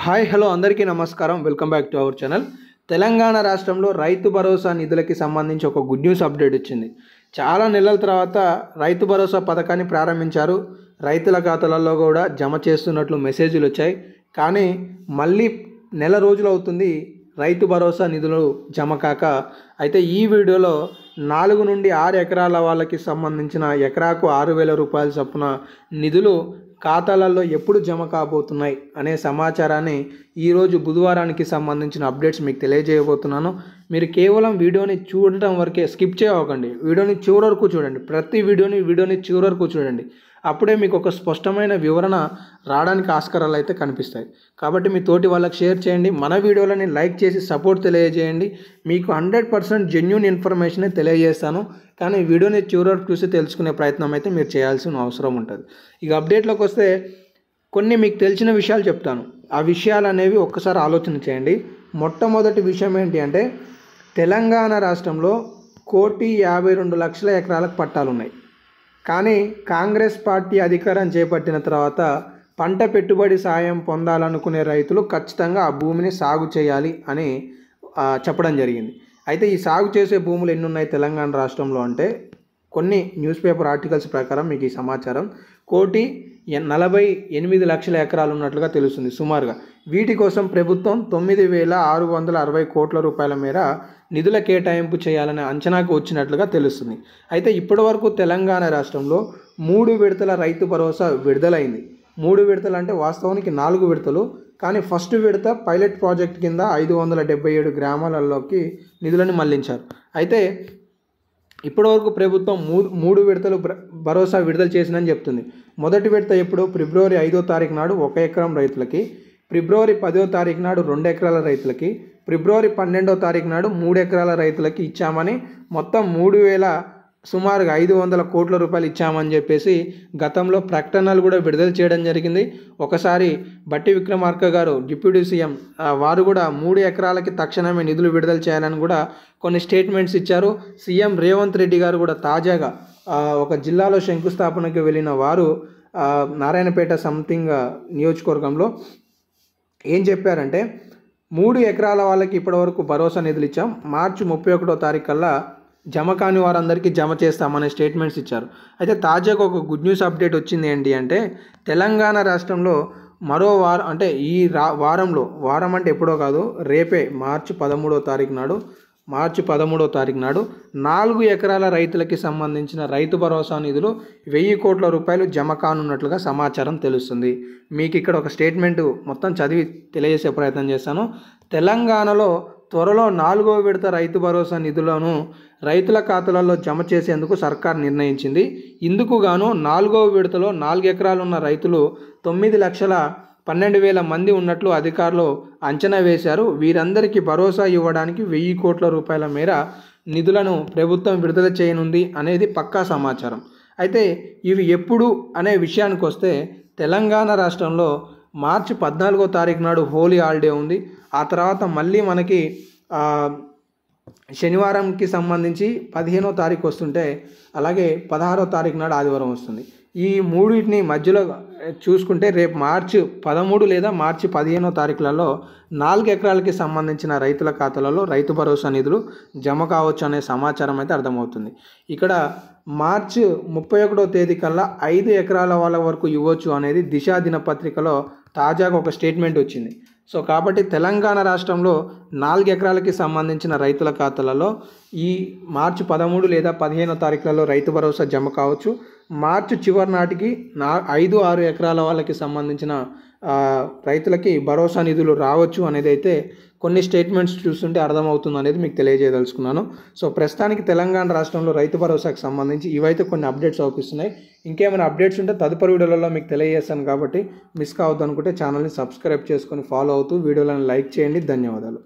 Hi hello అందరికీ నమస్కారం. Welcome back to our channel. Telangana రాష్ట్రంలో రైతు భరోసా నిధులకి సంబంధించి ఒక గుడ్ న్యూస్ అప్డేట్ వచ్చింది. చాలా నెలల తర్వాత రైతు భరోసా పథకాన్ని ప్రారంభించారు. రైతుల ఖాతాలలో కూడా జమ చేస్తున్నట్లు మెసేజ్లు వచ్చాయి. కానీ మళ్ళీ నెల రోజులు అవుతుంది రైతు భరోసా నిధులు జమ కాక. అయితే ఈ వీడియోలో 4 నుండి 6 ఎకరాల వాళ్ళకి సంబంధించిన ఎకరాకు 6,000 రూపాయల చొప్పున నిధులు ఖాతాలలో ఎప్పుడు జమ కాబోతున్నాయి అనే సమాచారాన్ని ఈరోజు బుధవారానికి సంబంధించిన అప్డేట్స్ మీకు తెలియజేయబోతున్నాను. మీరు కేవలం వీడియోని చూడటం వరకే, స్కిప్ చేయకండి. వీడియోని చివరి వరకు చూడండి. ప్రతి వీడియోని చివరి వరకు చూడండి. అప్పుడే మీకు ఒక స్పష్టమైన వివరణ రావడానికి ఆస్కారాలు అయితే కనిపిస్తాయి. కాబట్టి మీ తోటి వాళ్ళకి షేర్ చేయండి. మన వీడియోలని లైక్ చేసి సపోర్ట్ తెలియజేయండి. మీకు 100% జెన్యూన్ ఇన్ఫర్మేషన్ తెలియజేస్తాను. కానీ వీడియోని చివరి వరకు చూసి తెలుసుకునే ప్రయత్నం అయితే మీరు చేయాల్సిన అవసరం ఉంటుంది. ఇక అప్డేట్లోకి వస్తే కొన్ని మీకు తెలిసిన విషయాలు చెప్తాను. ఆ విషయాలు అనేవి ఒక్కసారి ఆలోచన చేయండి. మొట్టమొదటి విషయం ఏంటి అంటే, తెలంగాణ రాష్ట్రంలో 1,52,00,000 ఎకరాలకు పట్టాలు ఉన్నాయి. కానీ కాంగ్రెస్ పార్టీ అధికారం చేపట్టిన తర్వాత పంట పెట్టుబడి సాయం పొందాలనుకునే రైతులు ఖచ్చితంగా ఆ భూమిని సాగు చేయాలి అని చెప్పడం జరిగింది. అయితే ఈ సాగు చేసే భూములు ఎన్ని ఉన్నాయి తెలంగాణ రాష్ట్రంలో అంటే, కొన్ని న్యూస్ పేపర్ ఆర్టికల్స్ ప్రకారం మీకు ఈ సమాచారం 1,48,00,000 ఎకరాలు ఉన్నట్లుగా తెలుస్తుంది సుమారుగా. వీటి కోసం ప్రభుత్వం 9,660 కోట్ల రూపాయల మేర నిధుల కేటాయింపు చేయాలనే అంచనాకు వచ్చినట్లుగా తెలుస్తుంది. అయితే ఇప్పటివరకు తెలంగాణ రాష్ట్రంలో 3 విడతల రైతు భరోసా విడుదలైంది. 3 విడతలు అంటే వాస్తవానికి 4 విడతలు. కానీ ఫస్ట్ విడత పైలట్ ప్రాజెక్ట్ కింద 577 గ్రామాలలోకి నిధులను మళ్లించారు. అయితే ఇప్పటివరకు ప్రభుత్వం 3 విడతలు భరోసా విడుదల చేసిందని చెప్తుంది. మొదటి విడత ఎప్పుడు ఫిబ్రవరి 5వ తారీఖు నాడు 1 ఎకరం రైతులకి, ఫిబ్రవరి 10వ తారీఖు నాడు 2 ఎకరాల రైతులకి, ఫిబ్రవరి 12వ తారీఖు నాడు 3 ఎకరాల రైతులకి ఇచ్చామని, మొత్తం 3,000 సుమారుగా 500 కోట్ల రూపాయలు ఇచ్చామని చెప్పేసి గతంలో ప్రకటనలు కూడా విడుదల చేయడం జరిగింది. ఒకసారి బట్టి విక్రమార్క గారు డిప్యూటీ సీఎం వారు కూడా 3 ఎకరాలకి తక్షణమే నిధులు విడుదల చేయాలని కూడా కొన్ని స్టేట్మెంట్స్ ఇచ్చారు. సీఎం రేవంత్ రెడ్డి గారు కూడా తాజాగా ఒక జిల్లాలో శంకుస్థాపనకి వెళ్ళిన వారు నారాయణపేట సంథింగ్ నియోజకవర్గంలో ఏం చెప్పారంటే, 3 ఎకరాల వాళ్ళకి ఇప్పటివరకు భరోసా నిధులు ఇచ్చాం, మార్చి 31వ తారీఖు కల్లా జమ కాని వారందరికీ జమ చేస్తామనే స్టేట్మెంట్స్ ఇచ్చారు. అయితే తాజాగా ఒక గుడ్ న్యూస్ అప్డేట్ వచ్చింది ఏంటి అంటే, తెలంగాణ రాష్ట్రంలో మరో వారం అంటే వారం అంటే ఎప్పుడో కాదు, రేపే మార్చి 13వ తారీఖు నాడు 4 ఎకరాల రైతులకి సంబంధించిన రైతు భరోసా నిధులు 1,000 కోట్ల రూపాయలు జమ కానున్నట్లుగా సమాచారం తెలుస్తుంది. మీకు ఇక్కడ ఒక స్టేట్మెంట్ మొత్తం చదివి తెలియజేసే ప్రయత్నం చేస్తాను. తెలంగాణలో త్వరలో 4వ విడత రైతు భరోసా నిధులను రైతుల ఖాతాలలో జమ చేసేందుకు సర్కార్ నిర్ణయించింది. ఇందుకు గాను 4వ విడతలో 4 ఎకరాలున్న రైతులు 9,12,000 మంది ఉన్నట్లు అధికారులు అంచనా వేశారు. వీరందరికీ భరోసా ఇవ్వడానికి 1,000 కోట్ల రూపాయల మేర నిధులను ప్రభుత్వం విడుదల చేయనుంది అనేది పక్కా సమాచారం. అయితే ఇవి ఎప్పుడు అనే విషయానికి వస్తే, తెలంగాణ రాష్ట్రంలో మార్చి 14వ తారీఖు నాడు హోలీ హాలిడే ఉంది. ఆ తర్వాత మళ్ళీ మనకి శనివారంకి సంబంధించి 15వ తారీఖు వస్తుంటే, అలాగే 16వ తారీఖు నాడు ఆదివారం వస్తుంది. ఈ మూడింటిని మధ్యలో చూసుకుంటే రేపు మార్చి 13 లేదా మార్చి 15వ తారీఖులలో 4 ఎకరాలకి సంబంధించిన రైతుల ఖాతాలలో రైతు భరోసా నిధులు జమ కావచ్చు అనే సమాచారం అయితే అర్థమవుతుంది. ఇక్కడ మార్చి 31వ తేదీ కల్లా 5 ఎకరాల వాళ్ళ వరకు ఇవ్వచ్చు అనేది దిశ దినపత్రికలో తాజాగా ఒక స్టేట్మెంట్ వచ్చింది. సో కాబట్టి తెలంగాణ రాష్ట్రంలో 4 ఎకరాలకి సంబంధించిన రైతుల ఖాతాలలో ఈ మార్చి 13 లేదా 15వ తారీఖులలో రైతు భరోసా జమ కావచ్చు. మార్చి చివరి నాటికి 5-6 ఎకరాల వాళ్ళకి సంబంధించిన రైతులకి భరోసా నిధులు రావచ్చు అనేది అయితే కొన్ని స్టేట్మెంట్స్ చూస్తుంటే అర్థమవుతుంది అనేది మీకు తెలియజేయదలుచుకున్నాను. సో ప్రస్తుతానికి తెలంగాణ రాష్ట్రంలో రైతు భరోసాకు సంబంధించి ఇవైతే కొన్ని అప్డేట్స్ అవుపిస్తున్నాయి. ఇంకేమైనా అప్డేట్స్ ఉంటే తదుపరి వీడియోలలో మీకు తెలియజేస్తాను. కాబట్టి మిస్ కావద్దు అనుకుంటే ఛానల్ని సబ్స్క్రైబ్ చేసుకొని ఫాలో అవుతూ వీడియోలను లైక్ చేయండి. ధన్యవాదాలు.